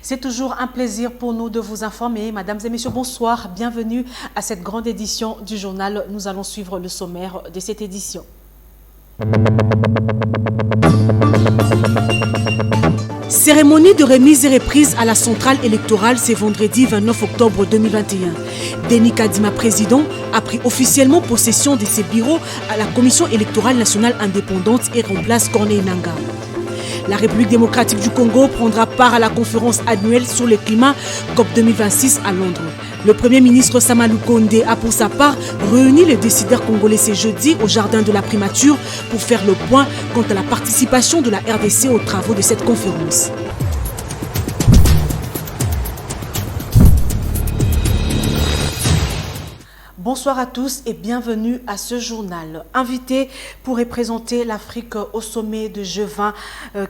C'est toujours un plaisir pour nous de vous informer. Mesdames et messieurs, bonsoir. Bienvenue à cette grande édition du journal. Nous allons suivre le sommaire de cette édition. Cérémonie de remise et reprise à la centrale électorale, c'est vendredi 29 octobre 2021. Denis Kadima, président, a pris officiellement possession de ses bureaux à la Commission électorale nationale indépendante et remplace Corneille Nangaa. La République démocratique du Congo prendra part à la conférence annuelle sur le climat COP 2026 à Londres. Le Premier ministre Sama Lukonde a pour sa part réuni les décideurs congolais ce jeudi au jardin de la primature pour faire le point quant à la participation de la RDC aux travaux de cette conférence. Bonsoir à tous et bienvenue à ce journal. Invité pour représenter l'Afrique au sommet de G20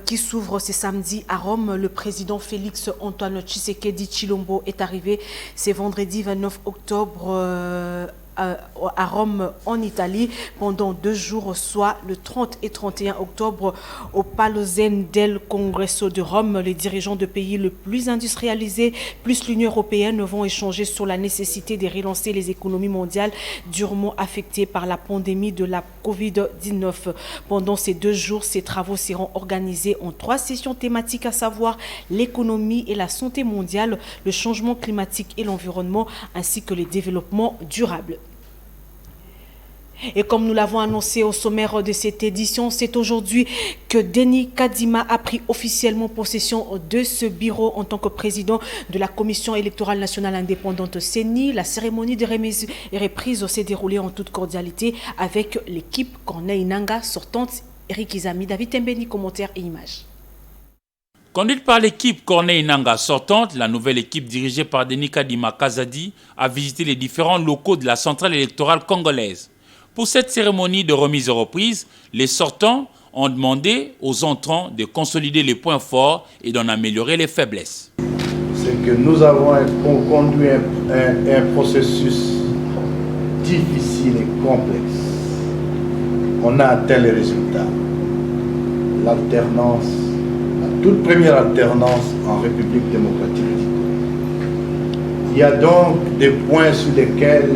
qui s'ouvre ce samedi à Rome, le président Félix Antoine Tshisekedi Tshilombo est arrivé ce vendredi 29 octobre à Rome en Italie pendant 2 jours, soit le 30 et 31 octobre au Palazzo del Congresso de Rome. Les dirigeants de pays les plus industrialisés plus l'Union européenne vont échanger sur la nécessité de relancer les économies mondiales durement affectées par la pandémie de la Covid-19. Pendant ces 2 jours, ces travaux seront organisés en 3 sessions thématiques, à savoir l'économie et la santé mondiale, le changement climatique et l'environnement, ainsi que le développement durable. Et comme nous l'avons annoncé au sommaire de cette édition, c'est aujourd'hui que Denis Kadima a pris officiellement possession de ce bureau en tant que président de la Commission électorale nationale indépendante CENI. La cérémonie de remise et reprise s'est déroulée en toute cordialité avec l'équipe Corneille Nangaa sortante. Eric Izami, David Tembeni, commentaires et images. Conduite par l'équipe Corneille Nangaa sortante, la nouvelle équipe dirigée par Denis Kadima Kazadi a visité les différents locaux de la centrale électorale congolaise. Pour cette cérémonie de remise et reprise, les sortants ont demandé aux entrants de consolider les points forts et d'en améliorer les faiblesses. C'est que nous avons conduit un processus difficile et complexe. On a atteint les résultats. L'alternance, la toute première alternance en République démocratique du Congo. Il y a donc des points sur lesquels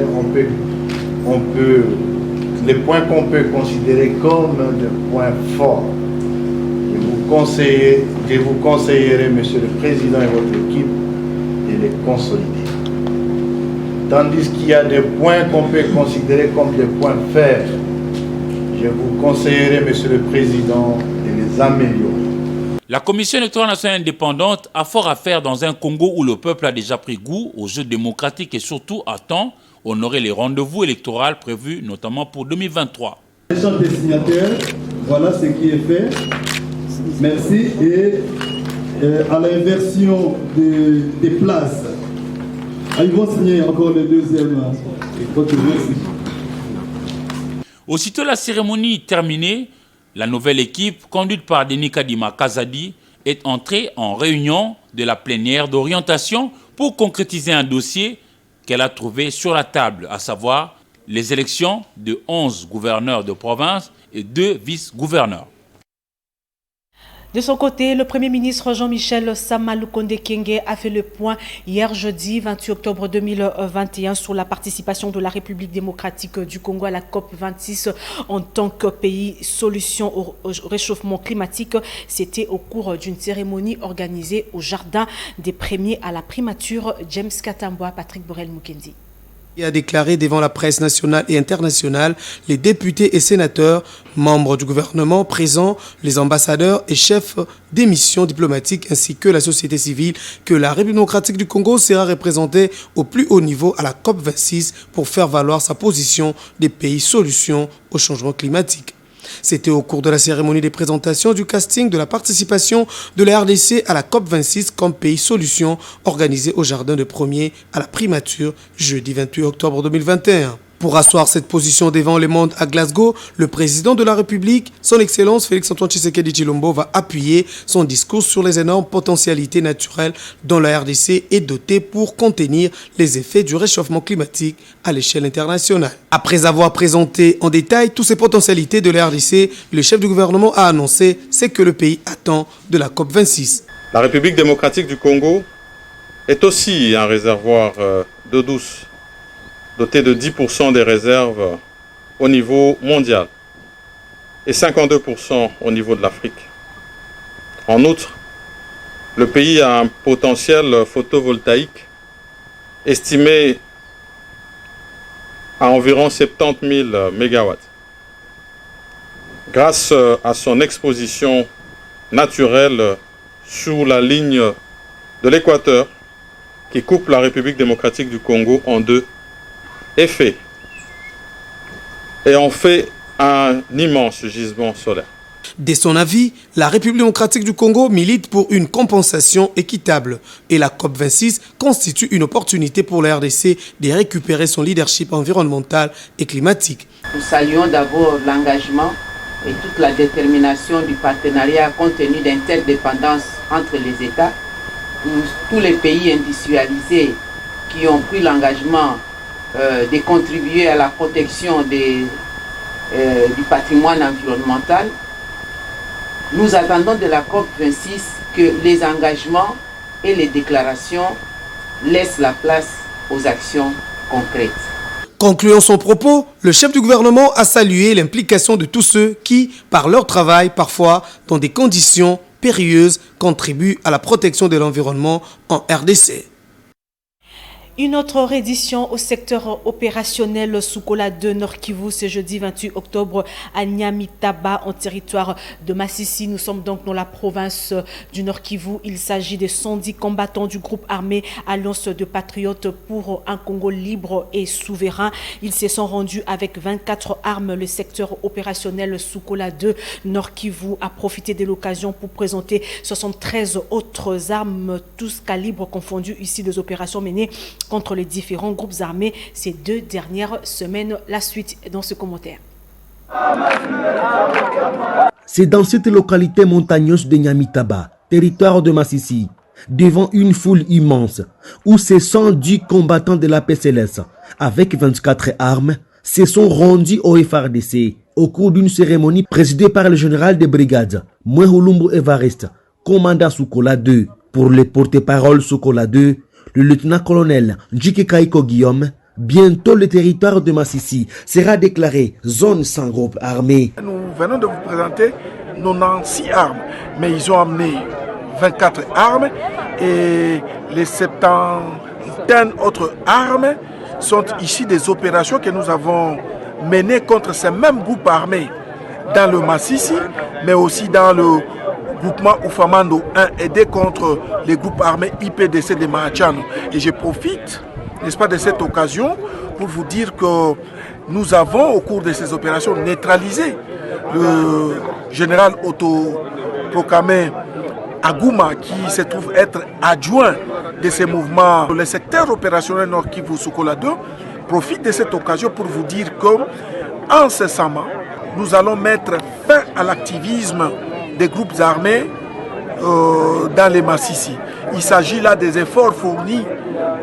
les points qu'on peut considérer comme des points forts. Je vous conseillerai, Monsieur le Président et votre équipe, de les consolider. Tandis qu'il y a des points qu'on peut considérer comme des points faibles, je vous conseillerai, Monsieur le Président, de les améliorer. La Commission électorale nationale indépendante a fort à faire dans un Congo où le peuple a déjà pris goût aux jeux démocratiques et surtout attend honorer les rendez-vous électoraux prévus notamment pour 2023. L'échange des signataires, voilà ce qui est fait. Merci. Et à l'inversion des places, ils vont signer encore le deuxième. Aussitôt la cérémonie terminée, la nouvelle équipe, conduite par Denis Kadima Kazadi, est entrée en réunion de la plénière d'orientation pour concrétiser un dossier qu'elle a trouvé sur la table, à savoir les élections de 11 gouverneurs de province et 2 vice-gouverneurs. De son côté, le Premier ministre Jean-Michel Sama Lukonde Kyenge a fait le point hier jeudi 28 octobre 2021 sur la participation de la République démocratique du Congo à la COP 26 en tant que pays solution au réchauffement climatique. C'était au cours d'une cérémonie organisée au jardin des premiers à la primature. James Katambwa, Patrick Borel Mukendi. Il a déclaré devant la presse nationale et internationale les députés et sénateurs, membres du gouvernement présents, les ambassadeurs et chefs des missions diplomatiques ainsi que la société civile que la République démocratique du Congo sera représentée au plus haut niveau à la COP26 pour faire valoir sa position des pays solutions au changement climatique. C'était au cours de la cérémonie des présentations du casting de la participation de la RDC à la COP26 comme pays solution organisée au Jardin de Premier à la primature jeudi 28 octobre 2021. Pour asseoir cette position devant le monde à Glasgow, le président de la République, son Excellence Félix-Antoine Tshisekedi Tshilombo, va appuyer son discours sur les énormes potentialités naturelles dont la RDC est dotée pour contenir les effets du réchauffement climatique à l'échelle internationale. Après avoir présenté en détail toutes ces potentialités de la RDC, le chef du gouvernement a annoncé ce que le pays attend de la COP26. La République démocratique du Congo est aussi un réservoir d'eau douce, doté de 10% des réserves au niveau mondial et 52% au niveau de l'Afrique. En outre, le pays a un potentiel photovoltaïque estimé à environ 70 000 MW. Grâce à son exposition naturelle sous la ligne de l'équateur qui coupe la République démocratique du Congo en deux, effet et en fait un immense gisement solaire. Dès son avis, la République démocratique du Congo milite pour une compensation équitable et la COP26 constitue une opportunité pour la RDC de récupérer son leadership environnemental et climatique. Nous saluons d'abord l'engagement et toute la détermination du partenariat compte tenu d'interdépendance entre les États. Tous les pays industrialisés qui ont pris l'engagement de contribuer à la protection du patrimoine environnemental. Nous attendons de la COP26 que les engagements et les déclarations laissent la place aux actions concrètes. Concluant son propos, le chef du gouvernement a salué l'implication de tous ceux qui, par leur travail, parfois dans des conditions périlleuses, contribuent à la protection de l'environnement en RDC. Une autre reddition au secteur opérationnel Soukola 2 Nord Kivu ce jeudi 28 octobre à Nyamitaba en territoire de Massissi. Nous sommes donc dans la province du Nord Kivu. Il s'agit de 110 combattants du groupe armé Alliance de Patriotes pour un Congo libre et souverain. Ils se sont rendus avec 24 armes. Le secteur opérationnel Soukola 2 Nord Kivu a profité de l'occasion pour présenter 73 autres armes, tous calibres confondus. Ici, des opérations menées contre les différents groupes armés ces 2 dernières semaines. La suite dans ce commentaire. C'est dans cette localité montagneuse de Nyamitaba, territoire de Massissi, devant une foule immense, où ces 110 combattants de la PCLS, avec 24 armes, se sont rendus au FARDC au cours d'une cérémonie présidée par le général de brigade, Mouehulumbu Evariste, commandant Soukola 2. Pour le porte-parole Soukola 2, le lieutenant-colonel Njike Kaiko Guillaume, bientôt le territoire de Massissi sera déclaré zone sans groupe armé. Nous venons de vous présenter 96 armes, mais ils ont amené 24 armes et les 70 autres armes sont ici des opérations que nous avons menées contre ces mêmes groupes armés dans le Massissi, mais aussi dans le groupement Oufamando 1 aidé contre les groupes armés IPDC de Mahachano. Et je profite, n'est-ce pas, de cette occasion pour vous dire que nous avons au cours de ces opérations neutralisé le général autoproclamé Agouma qui se trouve être adjoint de ces mouvements. Le secteur opérationnel Nord Kivu Soukola 2 profite de cette occasion pour vous dire que incessamment nous allons mettre fin à l'activisme des groupes armés dans les Massissi. Il s'agit là des efforts fournis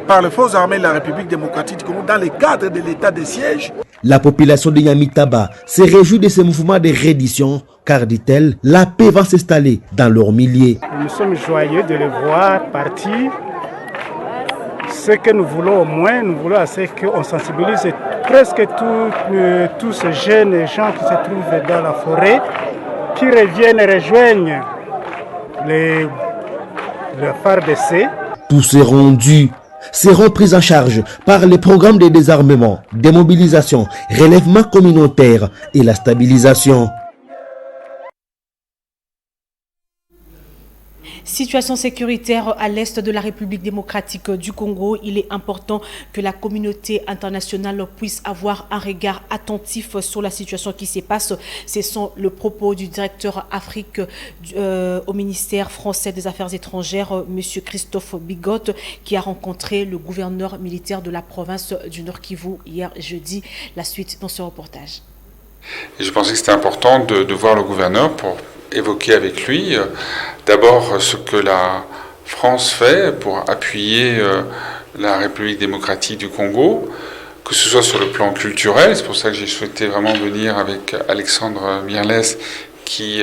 par les forces armées de la République démocratique du Congo dans le cadre de l'état de siège. La population de Nyamitaba se réjouit de ces mouvements de reddition car, dit-elle, la paix va s'installer dans leur milliers. Nous sommes joyeux de les voir partir. Ce que nous voulons au moins, nous voulons qu'on sensibilise presque tous ces jeunes gens qui se trouvent dans la forêt, qui reviennent et rejoignent le FARDC. Tous ces rendus seront prises en charge par les programmes de désarmement, démobilisation, relèvement communautaire et la stabilisation. Situation sécuritaire à l'est de la République démocratique du Congo. Il est important que la communauté internationale puisse avoir un regard attentif sur la situation qui se passe. Ce sont le propos du directeur Afrique au ministère français des Affaires étrangères, M. Christophe Bigot, qui a rencontré le gouverneur militaire de la province du Nord Kivu hier jeudi. La suite dans ce reportage. Et je pensais que c'était important de voir le gouverneur pour évoquer avec lui d'abord ce que la France fait pour appuyer la République démocratique du Congo, que ce soit sur le plan culturel. C'est pour ça que j'ai souhaité vraiment venir avec Alexandre Mirles, qui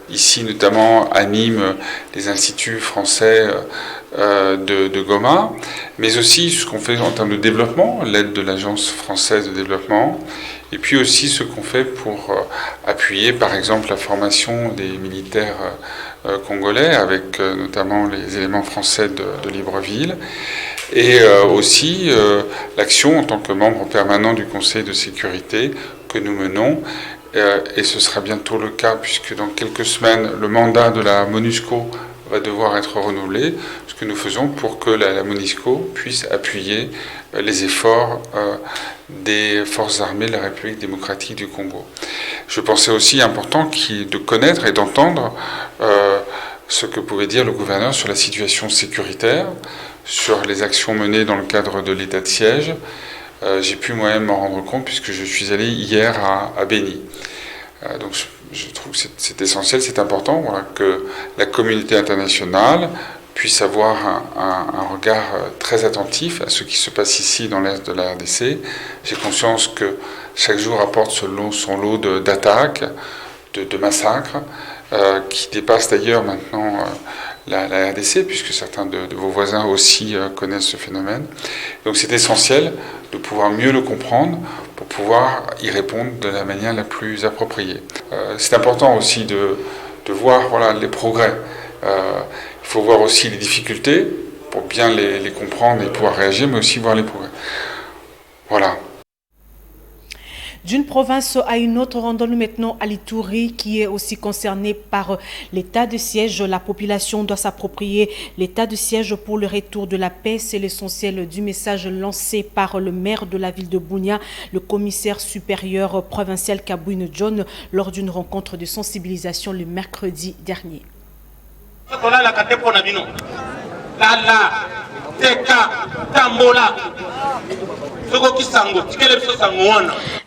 ici notamment anime les instituts français de Goma, mais aussi ce qu'on fait en termes de développement, l'aide de l'Agence française de développement, et puis aussi ce qu'on fait pour appuyer par exemple la formation des militaires congolais, avec notamment les éléments français de Libreville, et aussi l'action en tant que membre permanent du Conseil de sécurité que nous menons. Et ce sera bientôt le cas, puisque dans quelques semaines, le mandat de la MONUSCO va devoir être renouvelé, ce que nous faisons pour que la MONUSCO puisse appuyer les efforts des forces armées de la République démocratique du Congo. Je pensais aussi important de connaître et d'entendre ce que pouvait dire le gouverneur sur la situation sécuritaire, sur les actions menées dans le cadre de l'état de siège. J'ai pu moi-même m'en rendre compte puisque je suis allé hier à Béni. Donc je trouve que c'est essentiel, c'est important, voilà, que la communauté internationale puisse avoir un regard très attentif à ce qui se passe ici dans l'est de la RDC. J'ai conscience que chaque jour apporte son lot d'attaques, de massacres, qui dépassent d'ailleurs maintenant la RDC, puisque certains de vos voisins aussi connaissent ce phénomène. Donc c'est essentiel de pouvoir mieux le comprendre pour pouvoir y répondre de la manière la plus appropriée. C'est important aussi de voir voilà, les progrès. Il faut voir aussi les difficultés pour bien les comprendre et pouvoir réagir, mais aussi voir les progrès. Voilà. D'une province à une autre, rendons-nous maintenant à l'Ituri, qui est aussi concernée par l'état de siège. La population doit s'approprier l'état de siège pour le retour de la paix. C'est l'essentiel du message lancé par le maire de la ville de Bunia, le commissaire supérieur provincial Kabouine John, lors d'une rencontre de sensibilisation le mercredi dernier.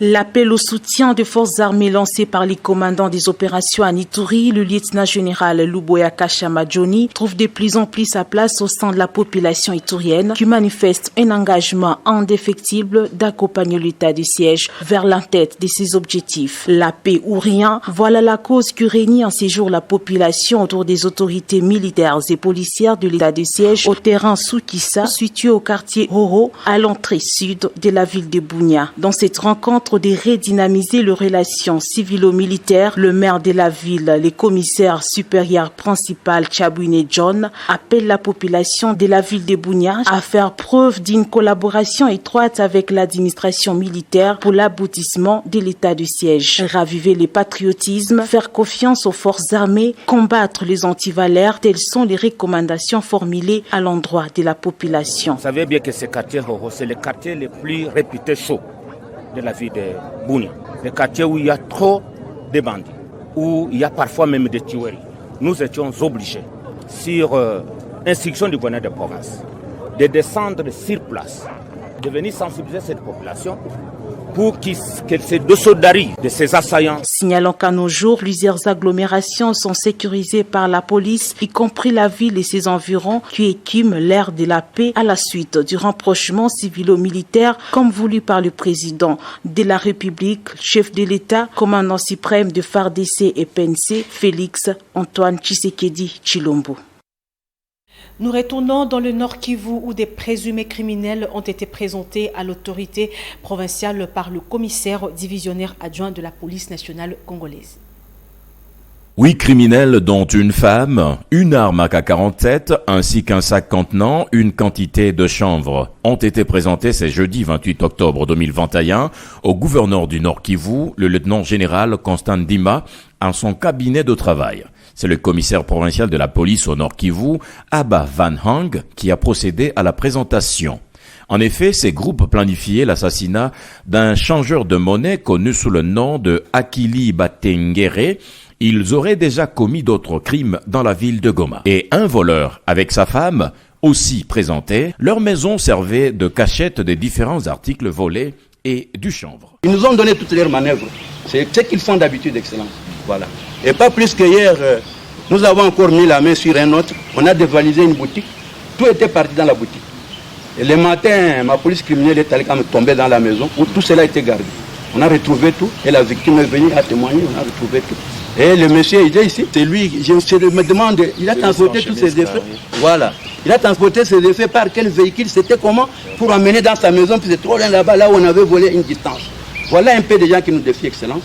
L'appel au soutien des forces armées lancé par les commandants des opérations à Ituri, le lieutenant-général Luboya Kashamadjoni, trouve de plus en plus sa place au sein de la population iturienne qui manifeste un engagement indéfectible d'accompagner l'état de siège vers l'entête de ses objectifs. La paix ou rien, voilà la cause qui réunit en ces jours la population autour des autorités militaires et policières de l'état de siège au terrain Soukissa, situé au quartier Horo, à l'entrée sud de la ville de Bunia. Dans cette rencontre de redynamiser les relations civilo-militaires, le maire de la ville, le commissaire supérieur principal Kabouine John, appelle la population de la ville de Bunia à faire preuve d'une collaboration étroite avec l'administration militaire pour l'aboutissement de l'état de siège. Raviver le patriotisme, faire confiance aux forces armées, combattre les antivaleurs, telles sont les recommandations formulées à l'endroit de la population. Vous savez bien que ce quartier Horo, c'est le quartier le plus réputé chaud de la ville de Bunia. Le quartier où il y a trop de bandits, où il y a parfois même des tueries. Nous étions obligés, sur instruction du gouverneur de province, de descendre sur place, de venir sensibiliser cette population pour qu'elle se désolidarise de ces assaillants. Signalant qu'à nos jours, plusieurs agglomérations sont sécurisées par la police, y compris la ville et ses environs, qui écument l'ère de la paix à la suite du rapprochement civilo-militaire, comme voulu par le président de la République, chef de l'État, commandant suprême de FARDC et PNC, Félix Antoine Tshisekedi Tshilombo. Nous retournons dans le Nord Kivu où des présumés criminels ont été présentés à l'autorité provinciale par le commissaire divisionnaire adjoint de la police nationale congolaise. 8 criminels dont une femme, une arme AK-47 ainsi qu'un sac contenant une quantité de chanvre ont été présentés ce jeudi 28 octobre 2021 au gouverneur du Nord Kivu, le lieutenant-général Constant Ndima, en son cabinet de travail. C'est le commissaire provincial de la police au Nord Kivu, Abba Van Hang, qui a procédé à la présentation. En effet, ces groupes planifiaient l'assassinat d'un changeur de monnaie connu sous le nom de Akili Batengere. Ils auraient déjà commis d'autres crimes dans la ville de Goma. Et un voleur avec sa femme, aussi présenté, leur maison servait de cachette des différents articles volés et du chanvre. Ils nous ont donné toutes leurs manœuvres. C'est ce qu'ils font d'habitude, Excellence. Voilà. Et pas plus que hier, nous avons encore mis la main sur un autre. On a dévalisé une boutique. Tout était parti dans la boutique. Et le matin, ma police criminelle est allée tomber dans la maison où tout cela a été gardé. On a retrouvé tout et la victime est venue à témoigner, on a retrouvé tout. Et le monsieur, il est ici, c'est lui, je me demande, il a transporté tous ses effets. Voilà. Il a transporté ses effets par quel véhicule, c'était comment pour amener dans sa maison, puis c'est trop loin là-bas, là où on avait volé une distance. Voilà un peu des gens qui nous défient, Excellence.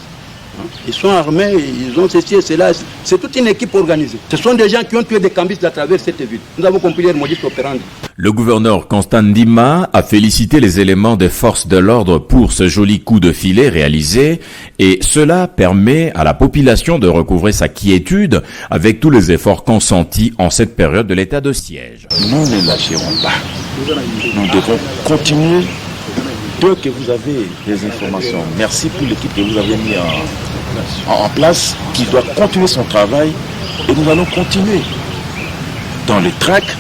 Ils sont armés, ils ont ceci et cela. C'est toute une équipe organisée. Ce sont des gens qui ont tué des cambistes à travers cette ville. Nous avons compris leur modus operandi. Le gouverneur Constant Ndima a félicité les éléments des forces de l'ordre pour ce joli coup de filet réalisé et cela permet à la population de recouvrer sa quiétude avec tous les efforts consentis en cette période de l'état de siège. Nous ne lâcherons pas. Nous devons continuer. Peu que vous avez des informations. Merci pour l'équipe que vous avez mis en place, qui doit continuer son travail. Et nous allons continuer dans les tracts,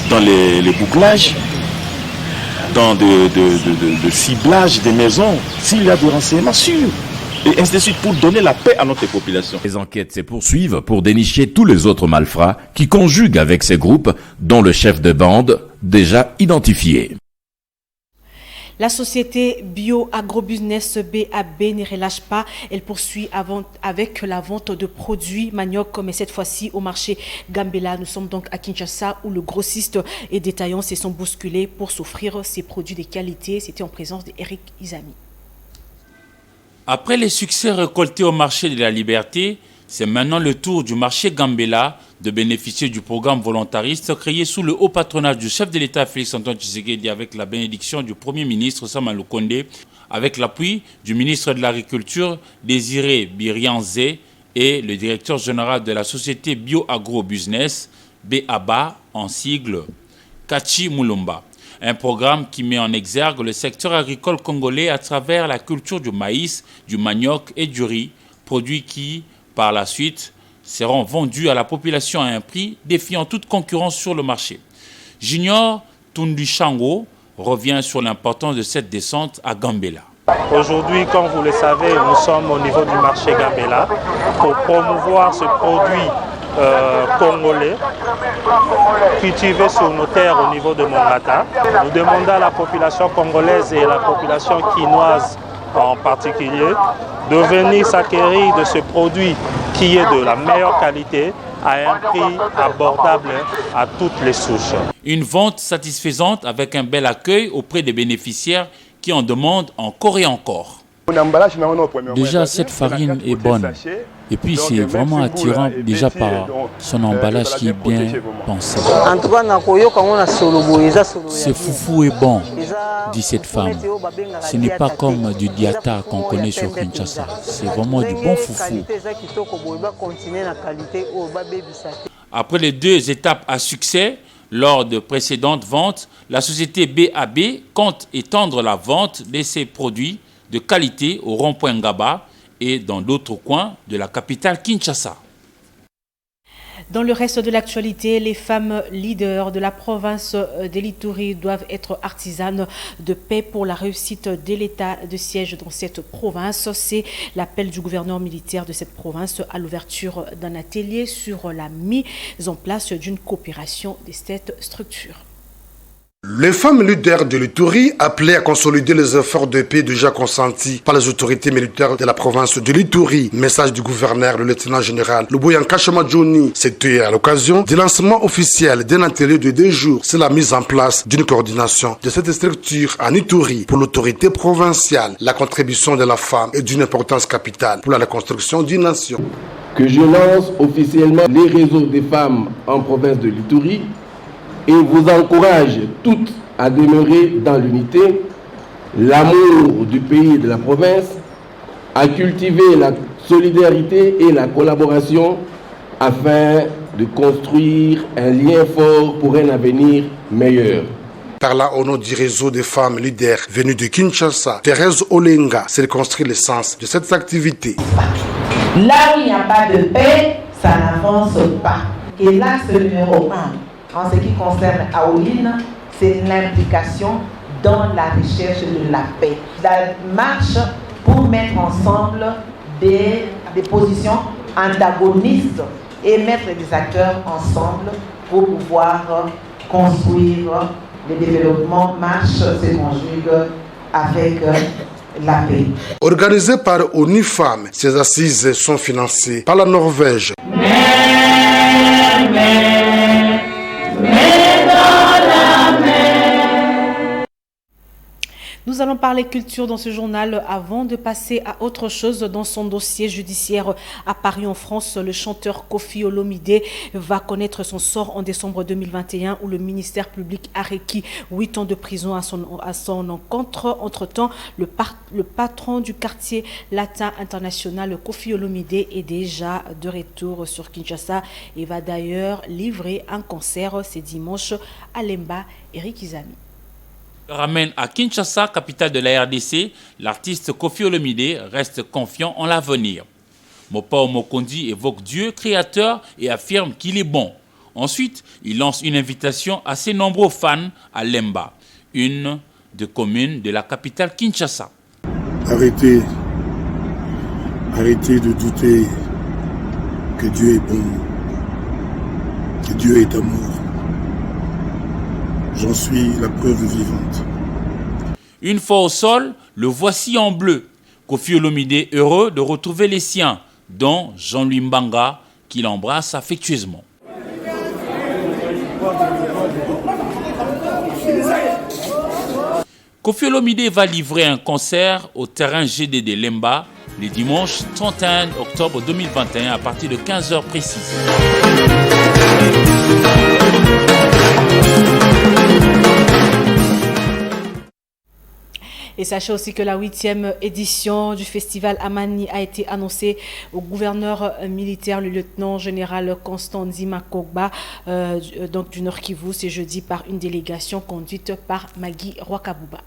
dans les bouclages, dans de ciblage des maisons, s'il y a des renseignements sûrs. Et ainsi de suite pour donner la paix à notre population. Les enquêtes se poursuivent pour dénicher tous les autres malfrats qui conjuguent avec ces groupes, dont le chef de bande déjà identifié. La société Bio-Agrobusiness BAB ne relâche pas. Elle poursuit avec la vente de produits manioc, mais cette fois-ci au marché Gambela. Nous sommes donc à Kinshasa où le grossiste et détaillant se sont bousculés pour s'offrir ces produits de qualité. C'était en présence d'Eric Izami. Après les succès récoltés au marché de la Liberté, c'est maintenant le tour du marché Gambela de bénéficier du programme volontariste créé sous le haut patronage du chef de l'État Félix-Antoine Tshisekedi avec la bénédiction du Premier ministre Sama Lukonde, avec l'appui du ministre de l'Agriculture Désiré Birianze et le directeur général de la société Bio-Agro-Business, BABA en sigle, Kachi Mulumba. Un programme qui met en exergue le secteur agricole congolais à travers la culture du maïs, du manioc et du riz, produits qui, par la suite, seront vendus à la population à un prix défiant toute concurrence sur le marché. Junior Tundushango revient sur l'importance de cette descente à Gambela. Aujourd'hui, comme vous le savez, nous sommes au niveau du marché Gambela pour promouvoir ce produit congolais cultivé sur nos terres au niveau de Mongata. Nous demandons à la population congolaise et à la population quinoise en particulier de venir s'acquérir de ce produit qui est de la meilleure qualité à un prix abordable à toutes les souches. Une vente satisfaisante avec un bel accueil auprès des bénéficiaires qui en demandent encore et encore. Déjà, cette farine est bonne. Et puis, c'est vraiment attirant déjà par son emballage qui est bien pensé. Ce foufou est bon, dit cette femme. Ce n'est pas comme du diata qu'on connaît sur Kinshasa. C'est vraiment du bon foufou. Après les 2 étapes à succès, lors de précédentes ventes, la société BAB compte étendre la vente de ses produits de qualité au rond-point Ngaba et dans d'autres coins de la capitale Kinshasa. Dans le reste de l'actualité, les femmes leaders de la province de l'Ituri doivent être artisanes de paix pour la réussite de l'état de siège dans cette province. C'est l'appel du gouverneur militaire de cette province à l'ouverture d'un atelier sur la mise en place d'une coopération de cette structure. Les femmes leaders de l'Ituri appelaient à consolider les efforts de paix déjà consentis par les autorités militaires de la province de l'Ituri. Message du gouverneur, le lieutenant général Luboyanka Chamadjouni. C'était à l'occasion du lancement officiel d'un atelier de 2 jours. C'est la mise en place d'une coordination de cette structure en Ituri pour l'autorité provinciale. La contribution de la femme est d'une importance capitale pour la reconstruction d'une nation. Que je lance officiellement les réseaux des femmes en province de l'Ituri et vous encourage toutes à demeurer dans l'unité, l'amour du pays et de la province, à cultiver la solidarité et la collaboration afin de construire un lien fort pour un avenir meilleur. Par là, au nom du réseau des femmes leaders venues de Kinshasa, Thérèse Olenga circonscrit l'essence de cette activité. Là où il n'y a pas de paix, ça n'avance pas. Et l'axe numéro 1, en ce qui concerne Aoline, c'est l'implication dans la recherche de la paix. La marche pour mettre ensemble des positions antagonistes et mettre les acteurs ensemble pour pouvoir construire le développement marche, se conjugue avec la paix. Organisées par ONU Femmes, ces assises sont financées par la Norvège. Nous allons parler culture dans ce journal avant de passer à autre chose. Dans son dossier judiciaire à Paris en France, le chanteur Koffi Olomide va connaître son sort en décembre 2021 où le ministère public a requis 8 ans de prison à son encontre. Entre-temps, le patron du quartier latin international, Koffi Olomide, est déjà de retour sur Kinshasa et va d'ailleurs livrer un concert ce dimanche à Lemba. Eric Izami. Ramène à Kinshasa, capitale de la RDC, l'artiste Koffi Olomide reste confiant en l'avenir. Mopao Mokondi évoque Dieu créateur et affirme qu'il est bon. Ensuite, il lance une invitation à ses nombreux fans à Lemba, une des communes de la capitale Kinshasa. Arrêtez de douter que Dieu est bon, que Dieu est amour. J'en suis la preuve vivante. Une fois au sol, le voici en bleu. Koffi Olomide heureux de retrouver les siens, dont Jean-Louis Mbanga, qu'il embrasse affectueusement. Koffi Olomide va livrer un concert au terrain GDD Lemba le dimanche 31 octobre 2021 à partir de 15h précises. Et sachez aussi que la 8e édition du festival Amani a été annoncée au gouverneur militaire, le lieutenant général Constant Ndima Kogba, donc du Nord Kivu, ce jeudi par une délégation conduite par Magui Rwakabuba.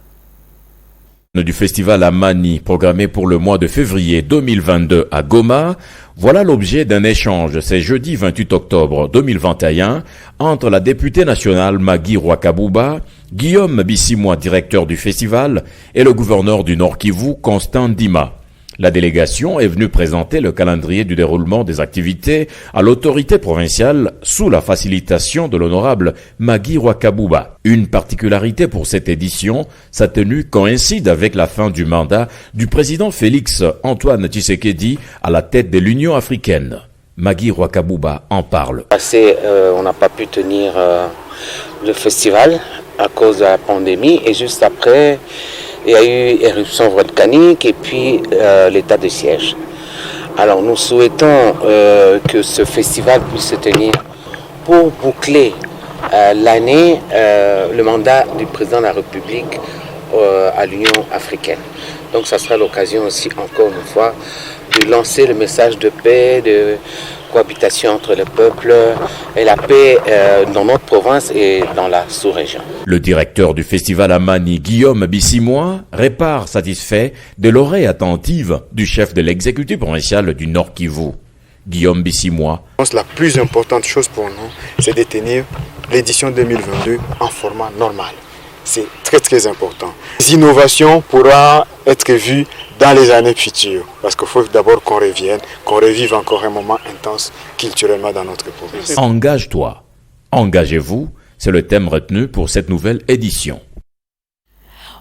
Du festival Amani, programmé pour le mois de février 2022 à Goma, voilà l'objet d'un échange, c'est jeudi 28 octobre 2021, entre la députée nationale Magui Rwakabuba, Guillaume Bissimois, directeur du festival, et le gouverneur du Nord Kivu, Constant Ndima. La délégation est venue présenter le calendrier du déroulement des activités à l'autorité provinciale sous la facilitation de l'honorable Magui Rwakabuba. Une particularité pour cette édition, sa tenue coïncide avec la fin du mandat du président Félix Antoine Tshisekedi à la tête de l'Union africaine. Magui Rwakabuba en parle. On n'a pas pu tenir le festival à cause de la pandémie et juste après, il y a eu éruption volcanique et puis l'état de siège. Alors nous souhaitons que ce festival puisse se tenir pour boucler l'année, le mandat du président de la République à l'Union africaine. Donc ça sera l'occasion aussi encore une fois de lancer le message de paix, de cohabitation entre les peuples et la paix dans notre province et dans la sous-région. Le directeur du festival Amani, Guillaume Bissimois, répare satisfait de l'oreille attentive du chef de l'exécutif provincial du Nord Kivu. Guillaume Bissimois. Je pense que la plus importante chose pour nous, c'est de tenir l'édition 2022 en format normal. C'est très très important. Les innovations pourront être vues dans les années futures, parce qu'il faut d'abord qu'on revienne, qu'on revive encore un moment intense culturellement dans notre province. Engage-toi, engagez-vous, C'est le thème retenu pour cette nouvelle édition.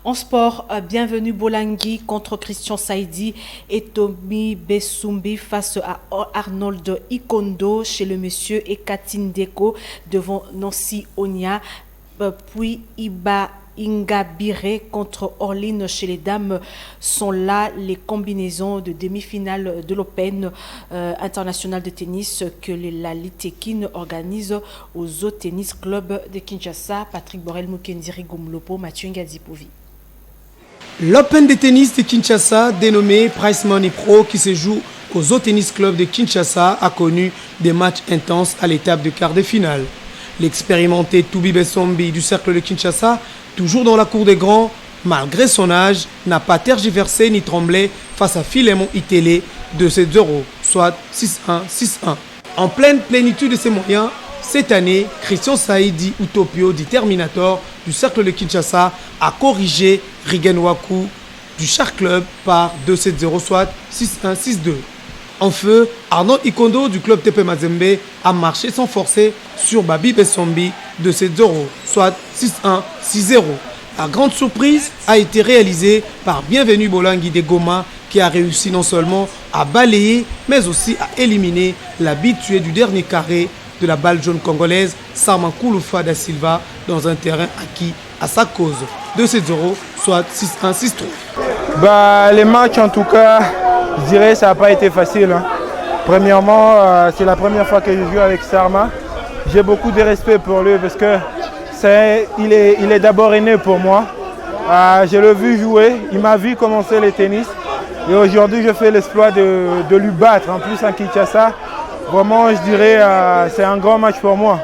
En sport, bienvenue Bolangui contre Christian Saidi et Tommy Bessoumbi face à Arnold Ikondo chez le monsieur et Katine Deko devant Nancy Onia, puis Iba Ingabire contre Orline chez les dames sont là les combinaisons de demi-finale de l'Open international de tennis que la Litekin organise au Zoo Tennis Club de Kinshasa. Patrick Borel Mukendiri Gumlopo, Mathieu Ngadipovi. L'Open de tennis de Kinshasa, dénommé Prize Money Pro, qui se joue au Zoo Tennis Club de Kinshasa, a connu des matchs intenses à l'étape de quart de finale. L'expérimenté Toubi Bessombi du cercle de Kinshasa, toujours dans la cour des grands, malgré son âge, n'a pas tergiversé ni tremblé face à Philémon Itélé de 7-0, soit 6-1, 6-1. En pleine plénitude de ses moyens, cette année, Christian Saidi Utopio dit Terminator du cercle de Kinshasa a corrigé Rigen Waku du Shark Club par 2-7-0, soit 6-1, 6-2. En feu, Arnold Ikondo du club TP Mazembe a marché sans forcer sur Babi Bessombi de 7-0, soit 6-1, 6-0. La grande surprise a été réalisée par Bienvenu Bolangui de Goma qui a réussi non seulement à balayer mais aussi à éliminer l'habitué du dernier carré de la balle jaune congolaise Sarmankouloufa da Silva dans un terrain acquis à sa cause. 2-7-0, soit 6-1, 6-3. Les matchs en tout cas, je dirais ça n'a pas été facile. Premièrement, c'est la première fois que je joue avec Sarma. J'ai beaucoup de respect pour lui parce que il est d'abord né pour moi. Je l'ai vu jouer, il m'a vu commencer le tennis. Et aujourd'hui, je fais l'exploit de lui battre. En plus, en Kinshasa, vraiment, je dirais, c'est un grand match pour moi.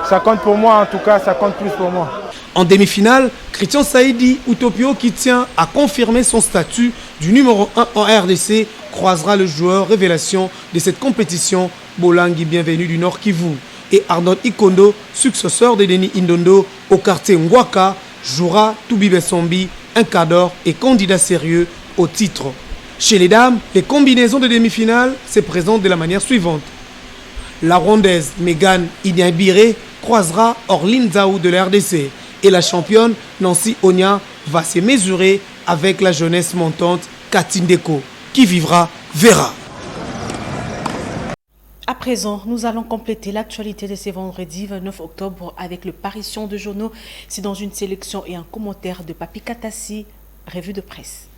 Ça compte pour moi, en tout cas, ça compte plus pour moi. En demi-finale, Christian Saidi Utopio, qui tient à confirmer son statut du numéro 1 en RDC, croisera le joueur révélation de cette compétition, Bolangui Bienvenu du Nord Kivu. Et Arnold Ikondo, successeur de Denis Indondo au quartier Ngwaka, jouera Toubi Bessombi, un cadre et candidat sérieux au titre. Chez les dames, les combinaisons de demi-finale se présentent de la manière suivante. La rondaise Megan Inyabire croisera Orline Zaou de la RDC et la championne Nancy Onia va se mesurer avec la jeunesse montante Katine Deko. Qui vivra, verra. À présent, nous allons compléter l'actualité de ce vendredi 29 octobre avec le parution de journaux. C'est dans une sélection et un commentaire de Papi Katassi, revue de presse.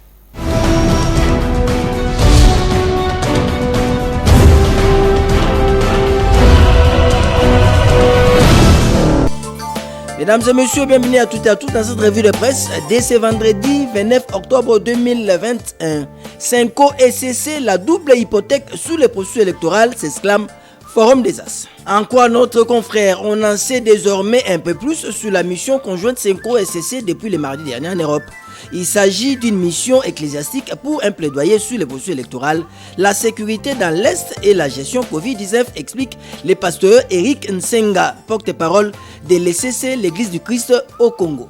Mesdames et messieurs, bienvenue à toutes et à tous dans cette revue de presse dès ce vendredi 29 octobre 2021. Senko SCC, la double hypothèque sous les processus électoraux, s'exclame Forum des As. En quoi notre confrère, on en sait désormais un peu plus sur la mission conjointe Senko SCC depuis le mardi dernier en Europe. Il s'agit d'une mission ecclésiastique pour un plaidoyer sur les processus électoraux, la sécurité dans l'Est et la gestion Covid-19, explique le pasteur Eric Nsenga, porte-parole de l'ECC, l'Église du Christ au Congo.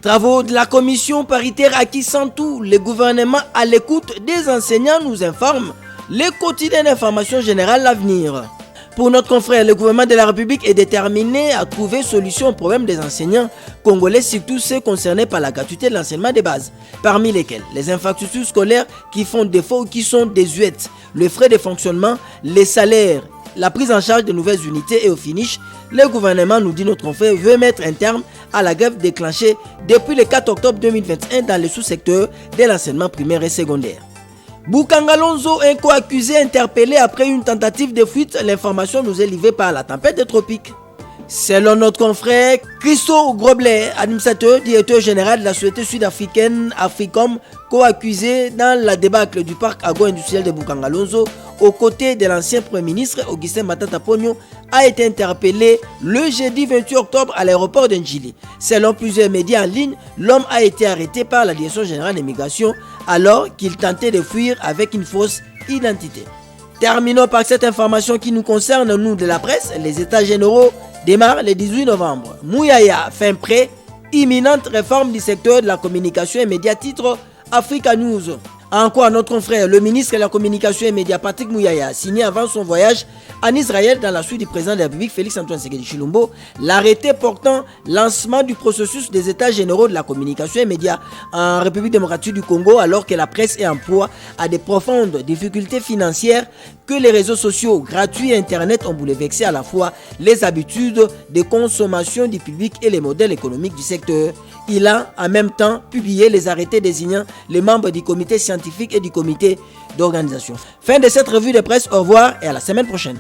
Travaux de la commission paritaire à Kisantou, le gouvernement à l'écoute des enseignants nous informe les quotidiens d'information générale L'Avenir. Pour notre confrère, le gouvernement de la République est déterminé à trouver solution au problème des enseignants congolais, surtout ceux concernés par la gratuité de l'enseignement de base, parmi lesquels les infrastructures scolaires qui font défaut ou qui sont désuètes, le frais de fonctionnement, les salaires, la prise en charge de nouvelles unités et au finish, le gouvernement, nous dit notre confrère, veut mettre un terme à la grève déclenchée depuis le 4 octobre 2021 dans le sous-secteur de l'enseignement primaire et secondaire. Boukangalonzo, un co-accusé interpellé après une tentative de fuite. L'information nous est livrée par la tempête des tropiques. Selon notre confrère Christo Groblet, administrateur, directeur général de la société sud-africaine Africom, co-accusé dans la débâcle du parc agro-industriel de Boukangalonzo, aux côtés de l'ancien Premier ministre Augustin Matata Ponyo, a été interpellé le jeudi 28 octobre à l'aéroport d'Ndjili. Selon plusieurs médias en ligne, l'homme a été arrêté par la Direction générale d'immigration alors qu'il tentait de fuir avec une fausse identité. Terminons par cette information qui nous concerne, nous de la presse. Les états généraux démarrent le 18 novembre. Mouyaya, fin prêt, imminente réforme du secteur de la communication et médias, titre Africa News. Encore notre confrère, le ministre de la Communication et Médias, Patrick Mouyaya, a signé avant son voyage en Israël dans la suite du président de la République, Félix-Antoine Tshisekedi Tshilombo, l'arrêté portant lancement du processus des états généraux de la communication et médias en République démocratique du Congo, alors que la presse est en proie à des profondes difficultés financières, que les réseaux sociaux gratuits et Internet ont bouleversé à la fois les habitudes de consommation du public et les modèles économiques du secteur. Il a en même temps publié les arrêtés désignant les membres du comité scientifique et du comité d'organisation. Fin de cette revue de presse, au revoir et à la semaine prochaine.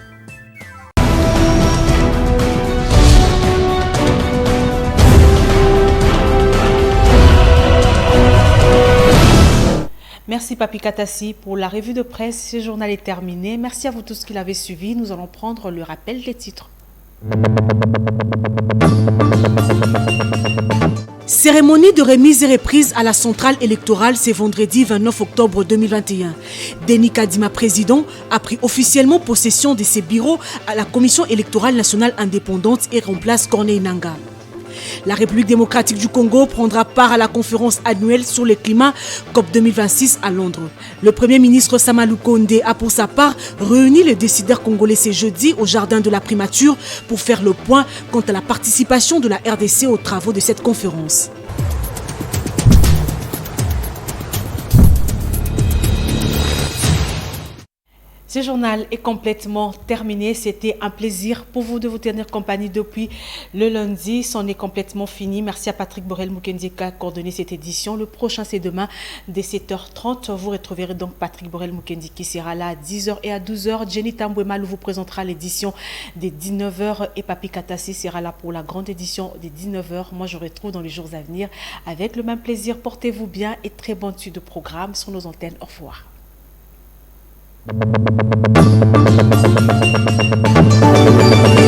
Merci Papi Katassi pour la revue de presse. Ce journal est terminé. Merci à vous tous qui l'avez suivi. Nous allons prendre le rappel des titres. Cérémonie de remise et reprise à la centrale électorale ce vendredi 29 octobre 2021. Denis Kadima, président, a pris officiellement possession de ses bureaux à la Commission électorale nationale indépendante et remplace Corneille Nangaa. La République démocratique du Congo prendra part à la conférence annuelle sur le climat COP 2026 à Londres. Le Premier ministre Samalou Kondé a pour sa part réuni les décideurs congolais ce jeudi au jardin de la primature pour faire le point quant à la participation de la RDC aux travaux de cette conférence. Ce journal est complètement terminé. C'était un plaisir pour vous de vous tenir compagnie depuis le lundi. C'en est complètement fini. Merci à Patrick Borel-Mukendi qui a coordonné cette édition. Le prochain, c'est demain dès 7h30. Vous retrouverez donc Patrick Borel-Mukendi qui sera là à 10h et à 12h. Jenny Tambouemal vous présentera l'édition des 19h et Papi Katassi sera là pour la grande édition des 19h. Moi, je retrouve dans les jours à venir avec le même plaisir. Portez-vous bien et très bonne suite de programme sur nos antennes. Au revoir. Thank you.